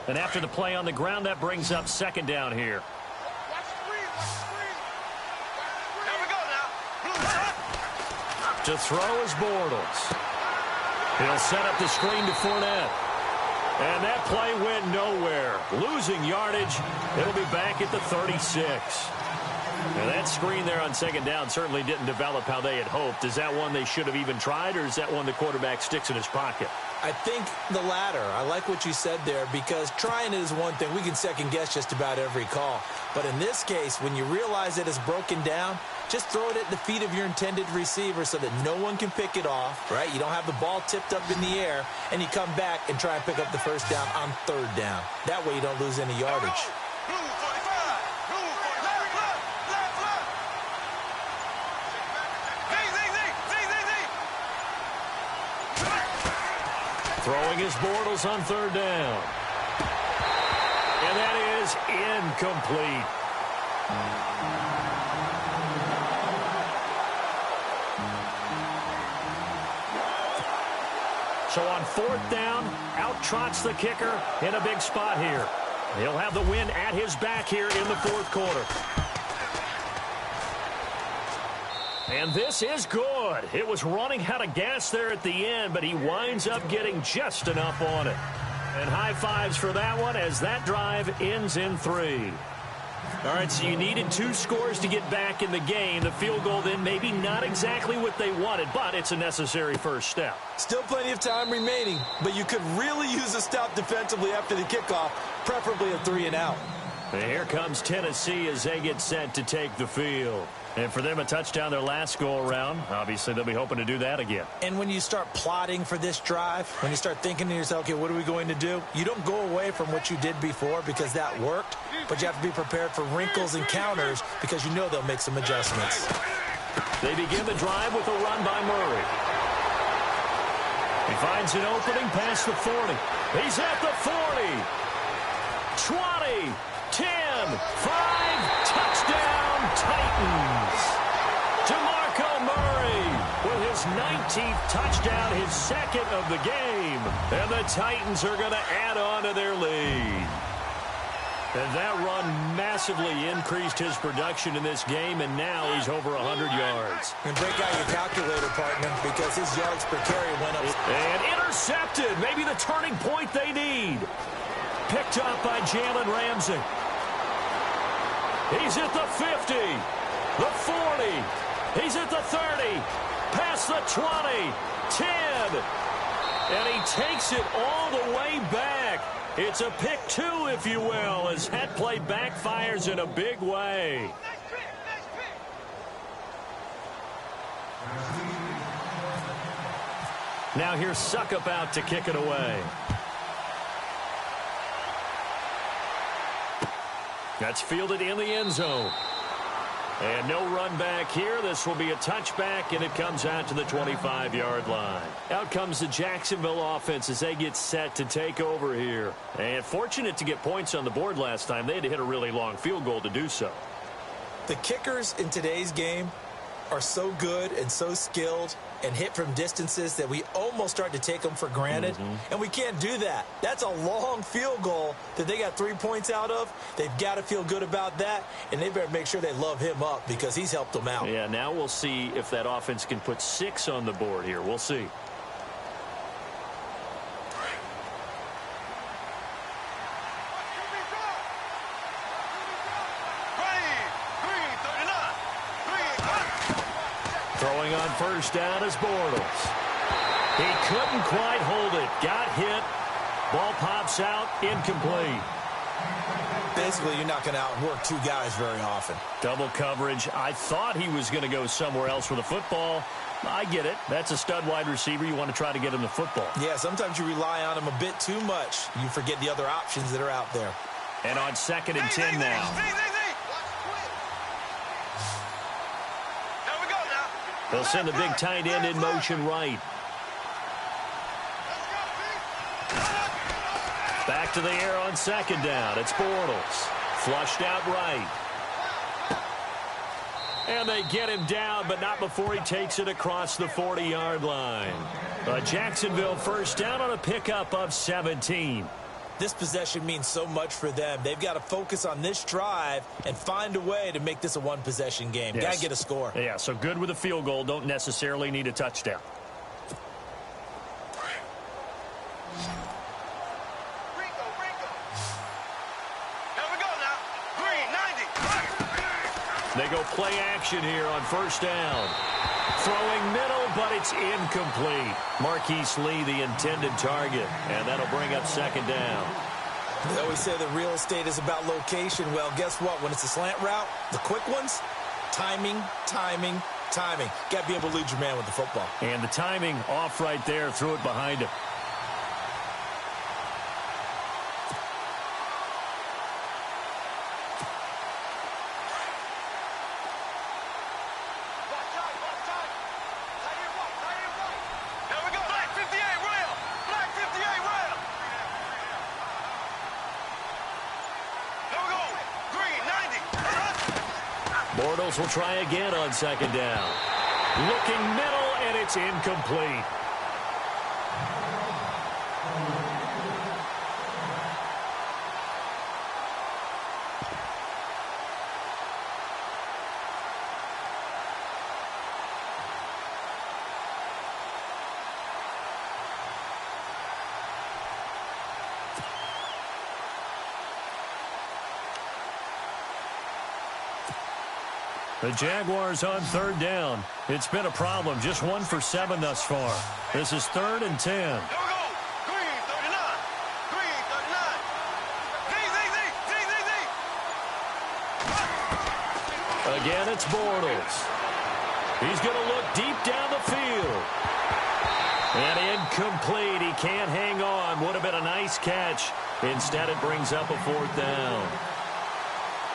Speaker 1: And after the play on the ground, that brings up 2nd down here. To throw is Bortles. He'll set up the screen to Fournette. And that play went nowhere. Losing yardage. It'll be back at the 36. Now that screen there on second down certainly didn't develop how they had hoped. Is that one they should have even tried, or is that one the quarterback sticks in his pocket?
Speaker 2: I think the latter. I like what you said there, because trying it is one thing. We can second guess just about every call. But in this case, when you realize it is broken down, just throw it at the feet of your intended receiver so that no one can pick it off, right? You don't have the ball tipped up in the air, and you come back and try and pick up the first down on third down. That way you don't lose any yardage.
Speaker 1: Throwing his Bortles on third down. And that is incomplete. So on fourth down, out trots the kicker in a big spot here. He'll have the win at his back here in the fourth quarter. And this is good. It was running out of gas there at the end, but he winds up getting just enough on it. And high fives for that one as that drive ends in 3. All right, so you needed 2 scores to get back in the game. The field goal then maybe not exactly what they wanted, but it's a necessary first step.
Speaker 2: Still plenty of time remaining, but you could really use a stop defensively after the kickoff, preferably a 3-and-out.
Speaker 1: And here comes Tennessee as they get set to take the field. And for them, a touchdown their last go-around. Obviously, they'll be hoping to do that again.
Speaker 2: And when you start plotting for this drive, when you start thinking to yourself, okay, what are we going to do? You don't go away from what you did before because that worked, but you have to be prepared for wrinkles and counters because you know they'll make some adjustments.
Speaker 1: They begin the drive with a run by Murray. He finds an opening past the 40. He's at the 40. 20, 10, 5, touchdown. Titans. DeMarco Murray with his 19th touchdown, his second of the game. And the Titans are going to add on to their lead. And that run massively increased his production in this game, and now he's over 100 yards.
Speaker 2: And break out your calculator, partner, because his yards per carry went up.
Speaker 1: And intercepted. Maybe the turning point they need. Picked up by Jalen Ramsey. He's at the 50, the 40, he's at the 30, past the 20, 10, and he takes it all the way back. It's a pick 2, if you will, as that play backfires in a big way. Now here's Suckup out to kick it away. That's fielded in the end zone. And no run back here. This will be a touchback, and it comes out to the 25-yard line. Out comes the Jacksonville offense as they get set to take over here. And fortunate to get points on the board last time. They had to hit a really long field goal to do so.
Speaker 2: The kickers in today's game are so good and so skilled and hit from distances that we almost start to take them for granted. And we can't do that. That's a long field goal that they got 3 points out of. They've got to feel good about that, and they better make sure they love him up because he's helped them out.
Speaker 1: Yeah, now we'll see if that offense can put 6 on the board here. We'll see. Throwing on first down is Bortles. He couldn't quite hold it. Got hit. Ball pops out. Incomplete.
Speaker 2: Basically, you're not going to outwork 2 guys very often.
Speaker 1: Double coverage. I thought he was going to go somewhere else with the football. I get it. That's a stud wide receiver. You want to try to get him the football.
Speaker 2: Yeah, sometimes you rely on him a bit too much. You forget the other options that are out there.
Speaker 1: And on 2nd and 10 now. They'll send the big tight end in motion right. Back to the air on 2nd down. It's Bortles. Flushed out right. And they get him down, but not before he takes it across the 40-yard line. A Jacksonville first down on a pickup of 17.
Speaker 2: This possession means so much for them. They've got to focus on this drive and find a way to make this a one-possession game.
Speaker 1: Yes.
Speaker 2: Got to get a score.
Speaker 1: Yeah, so good with a field goal. Don't necessarily need a touchdown. They go play action here on first down. Throwing middle, but it's incomplete. Marquise Lee, the intended target, and that'll bring up second down.
Speaker 2: They always say that real estate is about location. Well, guess what? When it's a slant route, the quick ones, timing, timing, timing. Got to be able to lead your man with the football.
Speaker 1: And the timing off right there, threw it behind him. Bortles will try again on second down. Looking middle, and it's incomplete. The Jaguars on third down. It's been a problem. Just 1 for 7 thus far. This is 3rd and 10.
Speaker 3: Here we go. Green, 39. Green, 39.
Speaker 1: Again, it's Bortles. He's going to look deep down the field. And incomplete. He can't hang on. Would have been a nice catch. Instead, it brings up a 4th down.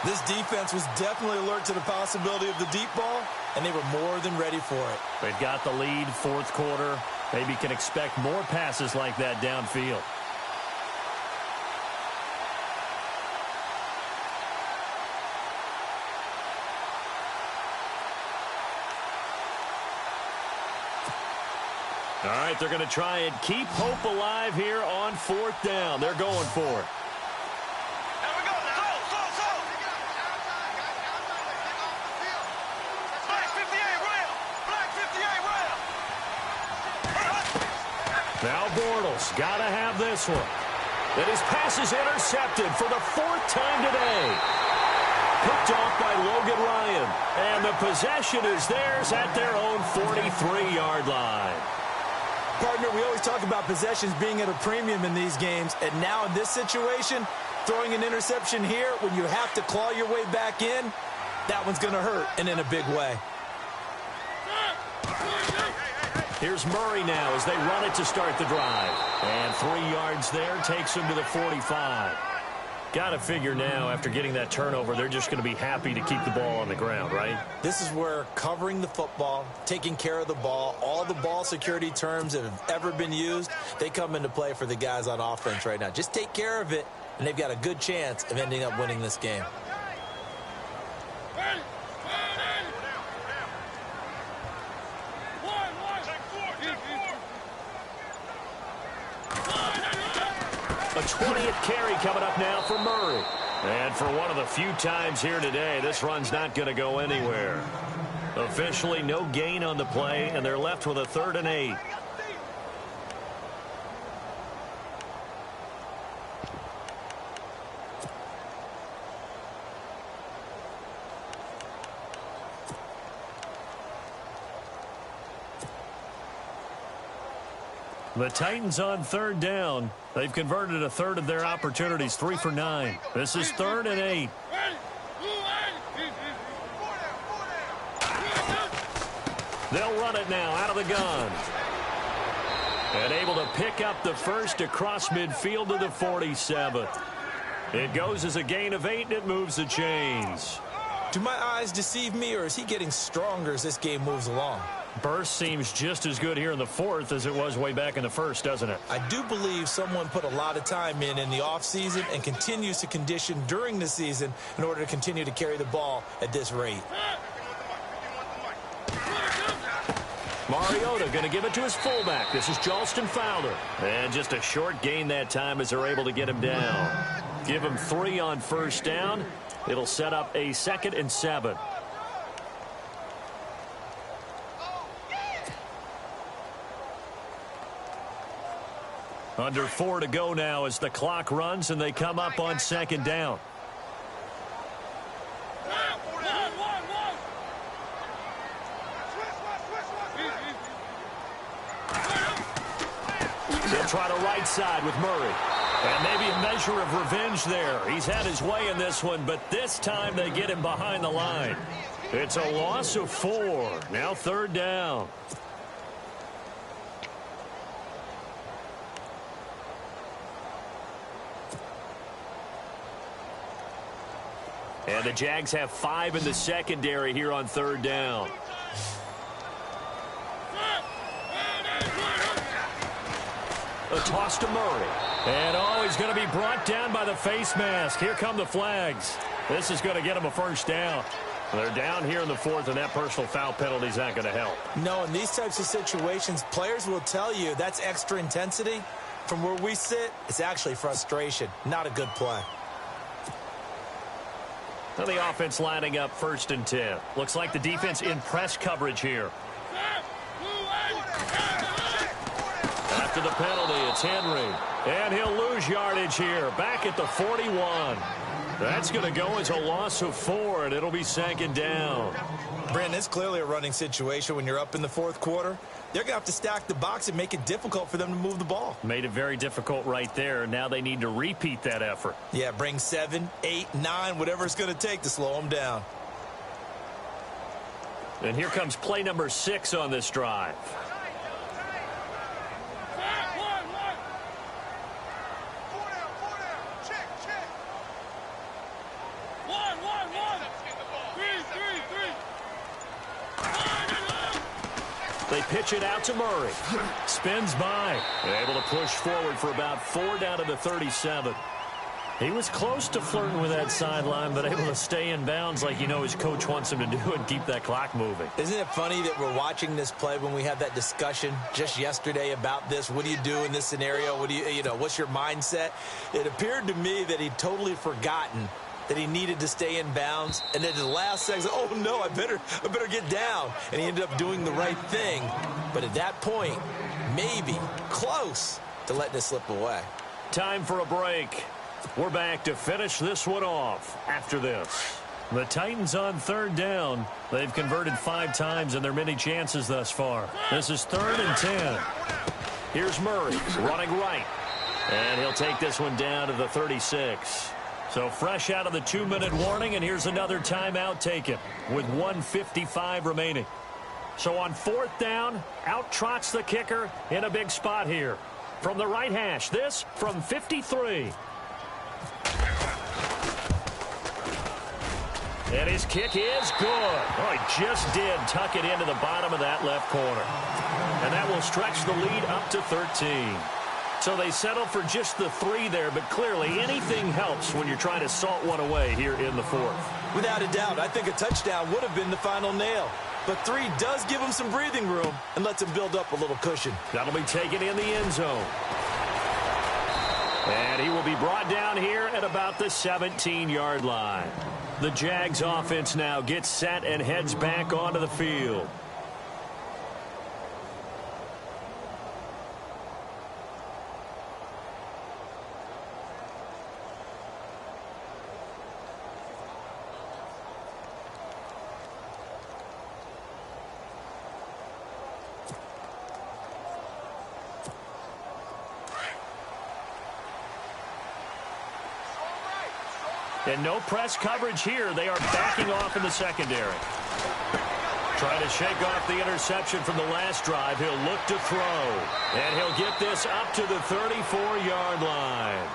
Speaker 2: This defense was definitely alert to the possibility of the deep ball, and they were more than ready for it.
Speaker 1: They've got the lead, 4th quarter. Maybe can expect more passes like that downfield. All right, they're going to try and keep hope alive here on 4th down. They're going for it. Now Bortles got to have this one. And his pass is intercepted for the 4th time today. Picked off by Logan Ryan. And the possession is theirs at their own 43-yard line.
Speaker 2: Partner, we always talk about possessions being at a premium in these games. And now in this situation, throwing an interception here when you have to claw your way back in, that one's going to hurt, and in a big way.
Speaker 1: Here's Murray now as they run it to start the drive. And 3 yards there takes him to the 45. Got to figure now, after getting that turnover, they're just going to be happy to keep the ball on the ground, right?
Speaker 2: This is where covering the football, taking care of the ball, all the ball security terms that have ever been used, they come into play for the guys on offense right now. Just take care of it, and they've got a good chance of ending up winning this game.
Speaker 1: A 20th carry coming up now for Murray. And for one of the few times here today, this run's not going to go anywhere. Officially, no gain on the play, and they're left with a 3rd and 8. The Titans on 3rd down. They've converted a 1/3 of their opportunities, 3 for 9. This is 3rd and 8. They'll run it now out of the gun. And able to pick up the first across midfield to the 47. It goes as a gain of 8, and it moves the chains.
Speaker 2: Do my eyes deceive me, or is he getting stronger as this game moves along?
Speaker 1: Burst seems just as good here in the 4th as it was way back in the 1st, doesn't it?
Speaker 2: I do believe someone put a lot of time in the offseason and continues to condition during the season in order to continue to carry the ball at this rate.
Speaker 1: Mariota going to give it to his fullback. This is Jalston Fowler. And just a short gain that time as they're able to get him down. Give him 3 on first down. It'll set up a 2nd and 7. Under 4 to go now as the clock runs and they come up on 2nd down. try to right side with Murray. And maybe a measure of revenge there. He's had his way in this one, but this time they get him behind the line. It's a loss of 4. Now 3rd down. And the Jags have 5 in the secondary here on 3rd down. A toss to Murray. And, he's going to be brought down by the face mask. Here come the flags. This is going to get him a 1st down. They're down here in the 4th, and that personal foul penalty is not going to help.
Speaker 2: No, in these types of situations, players will tell you that's extra intensity. From where we sit, it's actually frustration. Not a good play.
Speaker 1: Now the offense lining up 1st and 10. Looks like the defense in press coverage here. After the penalty, it's Henry. And he'll lose yardage here. Back at the 41. That's going to go as a loss of 4, and it'll be 2nd down.
Speaker 2: Brandon, it's clearly a running situation when you're up in the 4th quarter. They're going to have to stack the box and make it difficult for them to move the ball.
Speaker 1: Made it very difficult right there. Now they need to repeat that effort.
Speaker 2: Yeah, bring 7, 8, 9, whatever it's going to take to slow them down.
Speaker 1: And here comes play number 6 on this drive. They pitch it out to Murray. Spins by. Able to push forward for about 4 down to the 37. He was close to flirting with that sideline, but able to stay in bounds like his coach wants him to do and keep that clock moving.
Speaker 2: Isn't it funny that we're watching this play when we had that discussion just yesterday about this? What do you do in this scenario? What do what's your mindset? It appeared to me that he'd totally forgotten that he needed to stay in bounds, and then at the last second, oh no, I better get down. And he ended up doing the right thing. But at that point, maybe close to letting it slip away.
Speaker 1: Time for a break. We're back to finish this one off after this. The Titans on 3rd down. They've converted 5 times in their many chances thus far. This is 3rd and 10. Here's Murray running right. And he'll take this one down to the 36. So fresh out of the 2-minute warning, and here's another timeout taken with 1:55 remaining. So on 4th down, out trots the kicker in a big spot here. From the right hash, this from 53. And his kick is good. Oh, he just did tuck it into the bottom of that left corner. And that will stretch the lead up to 13. So they settle for just the 3 there, but clearly anything helps when you're trying to salt one away here in the 4th.
Speaker 2: Without a doubt, I think a touchdown would have been the final nail. But 3 does give him some breathing room and lets him build up a little cushion.
Speaker 1: That'll be taken in the end zone. And he will be brought down here at about the 17-yard line. The Jags offense now gets set and heads back onto the field. And no press coverage here. They are backing off in the secondary. Trying to shake off the interception from the last drive. He'll look to throw. And he'll get this up to the 34-yard line.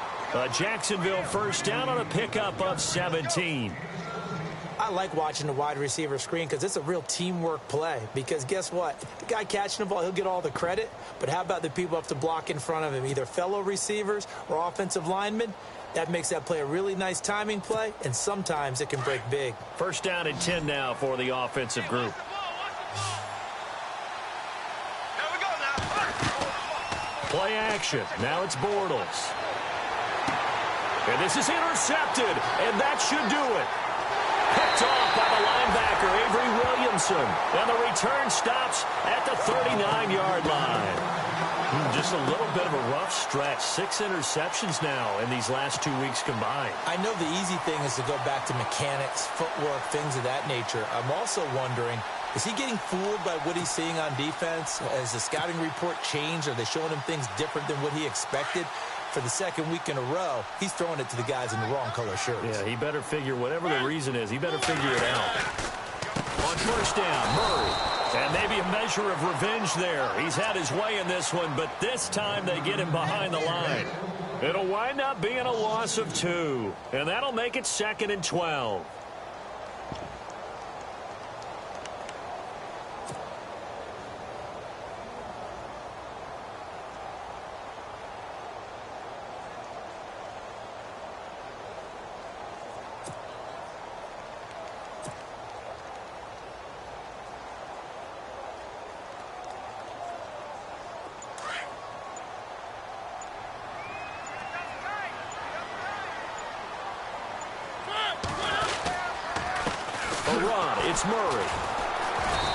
Speaker 1: Jacksonville 1st down on a pickup of 17.
Speaker 2: I like watching the wide receiver screen because it's a real teamwork play. Because guess what? The guy catching the ball, he'll get all the credit. But how about the people up to block in front of him, either fellow receivers or offensive linemen? That makes that play a really nice timing play, and sometimes it can break big.
Speaker 1: 1st down and 10 now for the offensive group. Play action. Now it's Bortles. And this is intercepted, and that should do it. Picked off by the linebacker, Avery Williamson. And the return stops at the 39-yard line. Just a little bit of a rough stretch. 6 interceptions now in these last 2 weeks combined.
Speaker 2: I know the easy thing is to go back to mechanics, footwork, things of that nature. I'm also wondering, Is he getting fooled by what he's seeing on defense? Has the scouting report changed? Are they showing him things different than what he expected? For the second week in a row, he's throwing it to the guys in the wrong color shirts.
Speaker 1: Yeah, he better figure, whatever the reason is, he better figure it out. On first down, Murray. And maybe a measure of revenge there. He's had his way in this one, but this time they get him behind the line. It'll wind up being a loss of 2, and that'll make it 2nd and 12. It's Murray.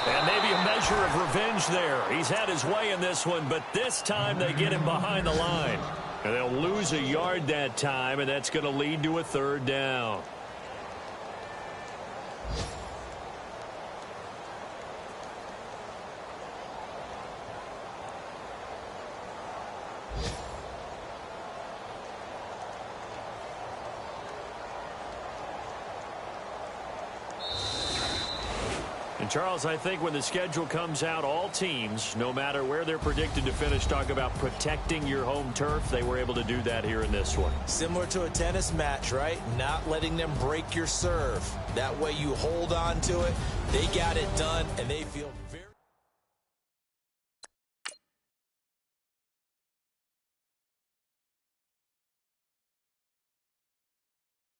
Speaker 1: And maybe a measure of revenge there. He's had his way in this one, but this time they get him behind the line. And they'll lose a yard that time, and that's going to lead to a 3rd down. Charles, I think when the schedule comes out, all teams, no matter where they're predicted to finish, talk about protecting your home turf. They were able to do that here in this one.
Speaker 2: Similar to a tennis match, right? Not letting them break your serve. That way you hold on to it. They got it done, and they feel very...